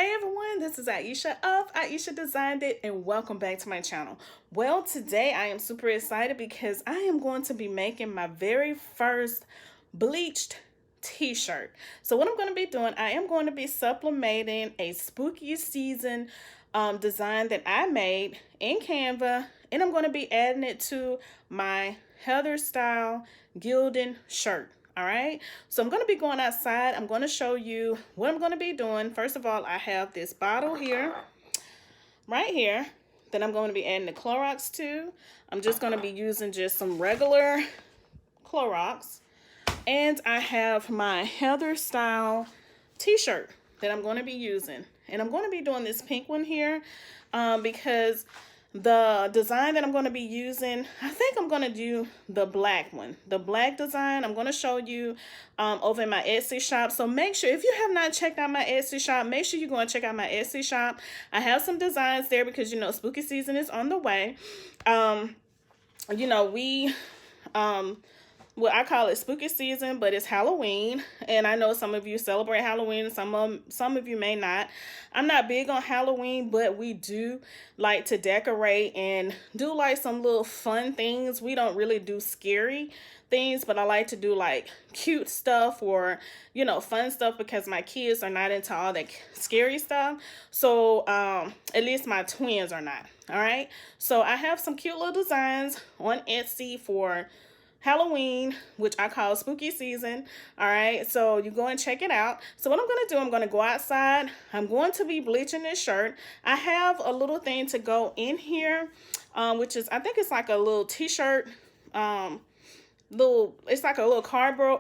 Hey everyone, this is Ieasha of Ieasha Designed It, and welcome back to my channel. Well, today I am super excited because I am going to be making my very first bleached t-shirt. So what I'm going to be doing, I am going to be sublimating a spooky season design that I made in Canva, and I'm going to be adding it to my Heather style gilded shirt. All right, so I'm going to be going outside. I'm going to show you what I'm going to be doing. First of all, I have this bottle here, right here, that I'm going to be adding the Clorox to. I'm just going to be using just some regular Clorox. And I have my Heather style t-shirt that I'm going to be using. And I'm going to be doing this pink one here because the design that I'm going to be using, I think I'm going to do the black one. The black design, I'm going to show you over in my Etsy shop. So make sure, if you have not checked out my Etsy shop, make sure you go and check out my Etsy shop. I have some designs there because, you know, spooky season is on the way. You know, well, I call it spooky season, but it's Halloween, and I know some of you celebrate Halloween, some of you may not. I'm not big on Halloween, but we do like to decorate and do like some little fun things. We don't really do scary things, but I like to do like cute stuff or, you know, fun stuff because my kids are not into all that scary stuff. So at least my twins are not. All right, so I have some cute little designs on Etsy for Halloween, which I call spooky season. All right, so you go and check it out. So what I'm going to do, I'm going to go outside. I'm going to be bleaching this shirt. I have a little thing to go in here, which is, I think it's like a little t-shirt, it's like a little cardboard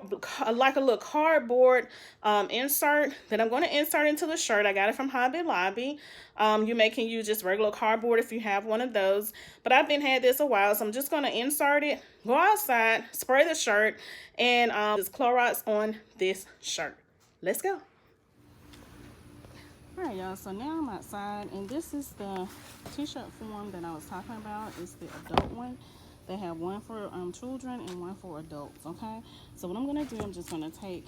insert that I'm going to insert into the shirt. I got it from Hobby Lobby. You can use just regular cardboard if you have one of those, but I've been had this a while, so I'm just going to insert it, go outside, spray the shirt, and just Clorox on this shirt. Let's go. All right, y'all, so now I'm outside, and this is the t-shirt form that I was talking about. It's the adult one. They have one for children and one for adults, okay? So what I'm going to do, I'm just going to take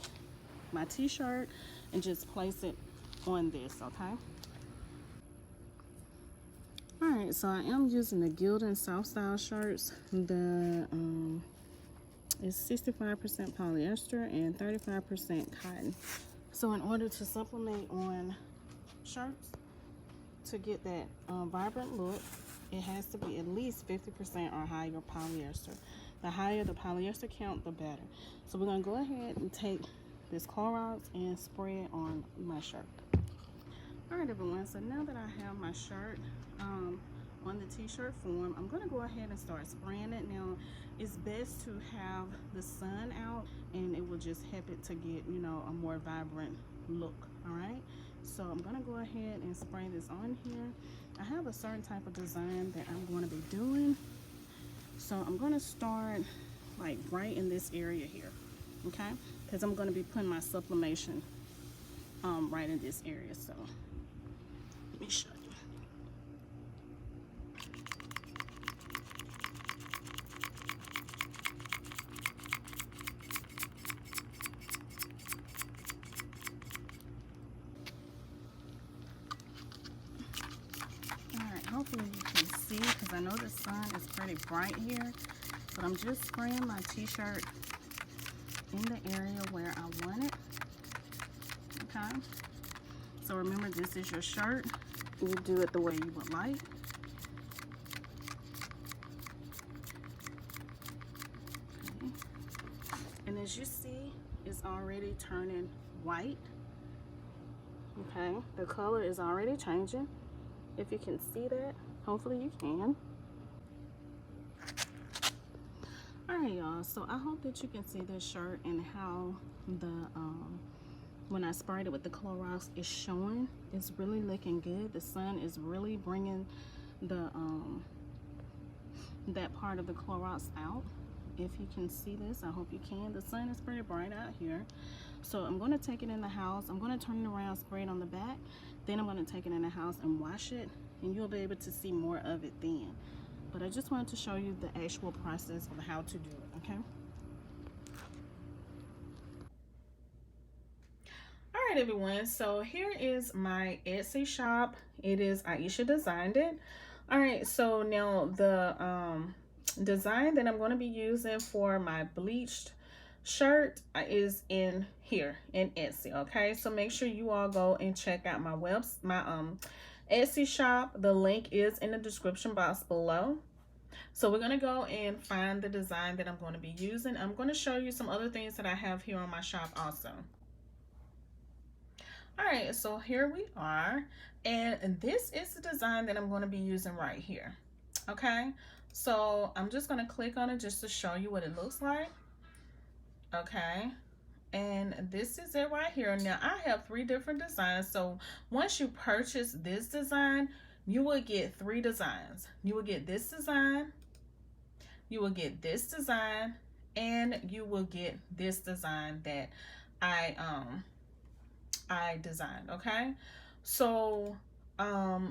my t-shirt and just place it on this, okay? All right, so I am using the Gildan Soft Style shirts. The it's 65% polyester and 35% cotton. So in order to supplement on shirts to get that vibrant look, it has to be at least 50% or higher polyester. The higher the polyester count, the better. So we're gonna go ahead and take this Clorox and spray it on my shirt. All right, everyone, so now that I have my shirt on the t-shirt form, I'm gonna go ahead and start spraying it. Now, it's best to have the sun out, and it will just help it to get, you know, a more vibrant look, all right? So I'm gonna go ahead and spray this on here. I have a certain type of design that I'm going to be doing. So I'm going to start like right in this area here, okay? Because I'm going to be putting my sublimation right in this area. So let me show you. Hopefully you can see, because I know the sun is pretty bright here, but I'm just spraying my t-shirt in the area where I want it, okay? So remember, this is your shirt. You do it the way you would like. Okay. And as you see, it's already turning white, okay? The color is already changing. If you can see that, hopefully you can. All right, y'all, so I hope that you can see this shirt and how the when I sprayed it with the Clorox, it's showing. It's really looking good. The sun is really bringing the that part of the Clorox out. If you can see this, I hope you can. The sun is pretty bright out here. So I'm going to take it in the house. I'm going to turn it around, spray it on the back. Then I'm going to take it in the house and wash it, and you'll be able to see more of it then. But I just wanted to show you the actual process of how to do it, okay? All right, everyone, so here is my Etsy shop. It is Ieasha Designed It. All right, so now the design that I'm going to be using for my bleached shirt is in here in Etsy. Okay, so make sure you all go and check out my Etsy shop. The link is in the description box below. So we're going to go and find the design that I'm going to be using. I'm going to show you some other things that I have here on my shop also. All right, so here we are, and this is the design that I'm going to be using right here. Okay, so I'm just going to click on it just to show you what it looks like. Okay, and this is it right here. Now I have 3 different designs, so once you purchase this design, you will get 3 designs. You will get this design, you will get this design, and you will get this design that I designed. Okay, so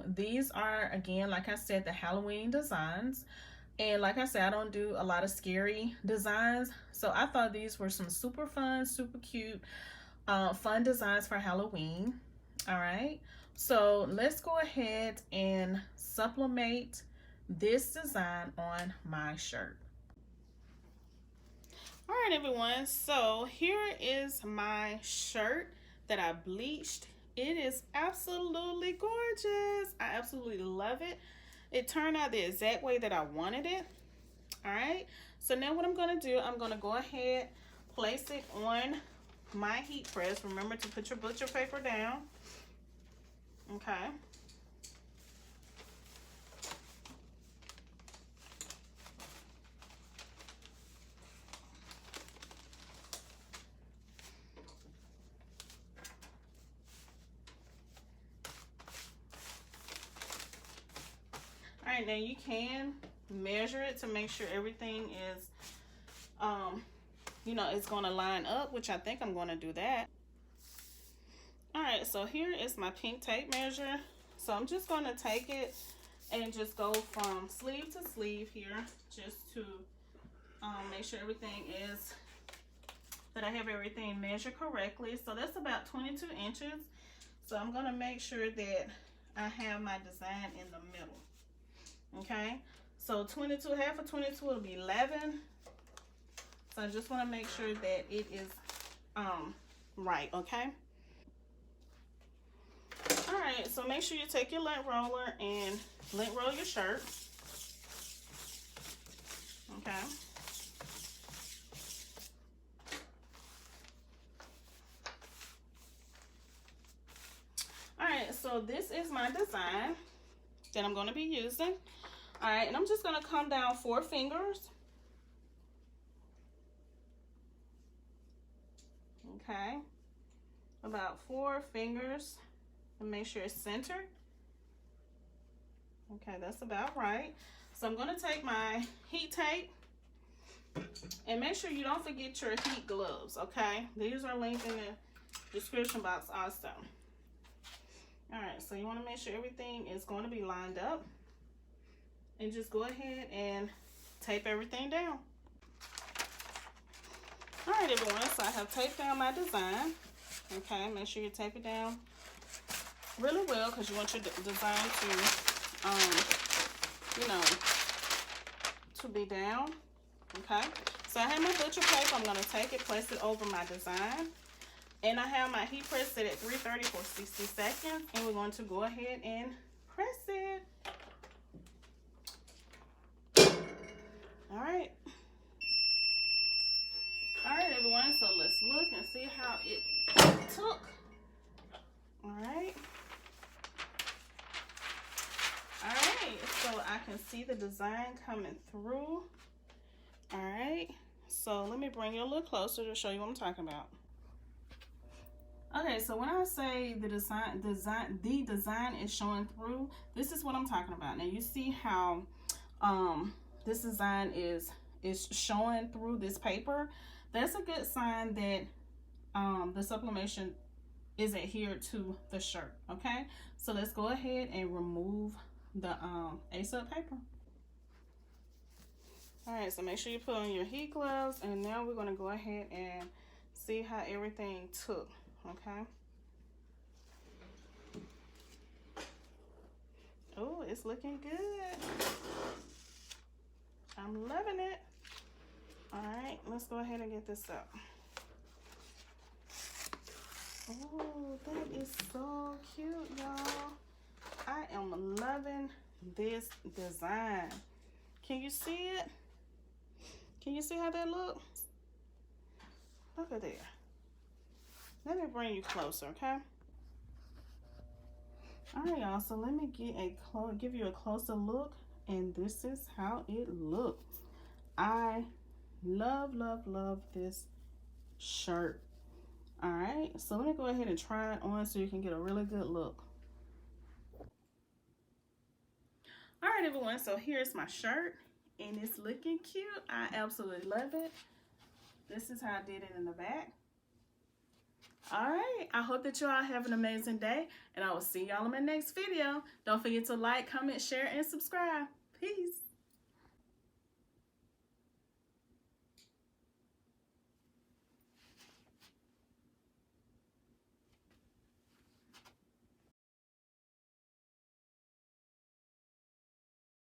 these are, again, like I said, the Halloween designs, and like I said, I don't do a lot of scary designs, so I thought these were some super fun, super cute, fun designs for Halloween. All right, so let's go ahead and sublimate this design on my shirt. All right, everyone, so here is my shirt that I bleached. It is absolutely gorgeous. I absolutely love it. It turned out the exact way that I wanted it. All right, so now what I'm going to do, I'm going to go ahead, place it on my heat press. Remember to put your butcher paper down. Okay. All right, now you can measure it to make sure everything is, you know, it's going to line up, which I think I'm going to do that. All right, so here is my pink tape measure. So I'm just going to take it and just go from sleeve to sleeve here, just to make sure everything is, that I have everything measured correctly. So that's about 22 inches. So I'm going to make sure that I have my design in the middle. Okay, so 22, half of 22 will be 11. So I just want to make sure that it is right. Okay. All right, so make sure you take your lint roller and lint roll your shirt. Okay. All right, so this is my design that I'm going to be using. All right, and I'm just going to come down 4 fingers. Okay, about 4 fingers, and make sure it's centered. Okay, that's about right. So I'm going to take my heat tape, and make sure you don't forget your heat gloves. Okay, these are linked in the description box also. All right, so you want to make sure everything is going to be lined up, and just go ahead and tape everything down. All right, everyone, so I have taped down my design. Okay, make sure you tape it down really well, because you want your design to, you know, to be down. Okay, so I have my butcher paper. I'm going to take it, place it over my design. And I have my heat press set at 330 for 60 seconds. And we're going to go ahead and press it. All right. All right, everyone. So let's look and see how it took. All right. All right. So I can see the design coming through. All right. So let me bring you a little closer to show you what I'm talking about. Okay, so when I say the design is showing through, this is what I'm talking about. Now you see how this design is showing through this paper. That's a good sign that the sublimation is adhered to the shirt. Okay, so let's go ahead and remove the A-sub paper. All right, so make sure you put on your heat gloves, and now we're going to go ahead and see how everything took. Okay, it's looking good. I'm loving it. All right, let's go ahead and get this up. Oh, that is so cute, y'all. I am loving this design. Can you see it? Can you see how that looks? Look at there. Let me bring you closer, okay? All right, y'all, so let me give you a closer look, and this is how it looks. I love, love, love this shirt. All right, so let me go ahead and try it on so you can get a really good look. All right, everyone, so here's my shirt, and it's looking cute. I absolutely love it. This is how I did it in the back. All right, I hope that you all have an amazing day, and I will see y'all in my next video. Don't forget to like, comment, share, and subscribe. Peace.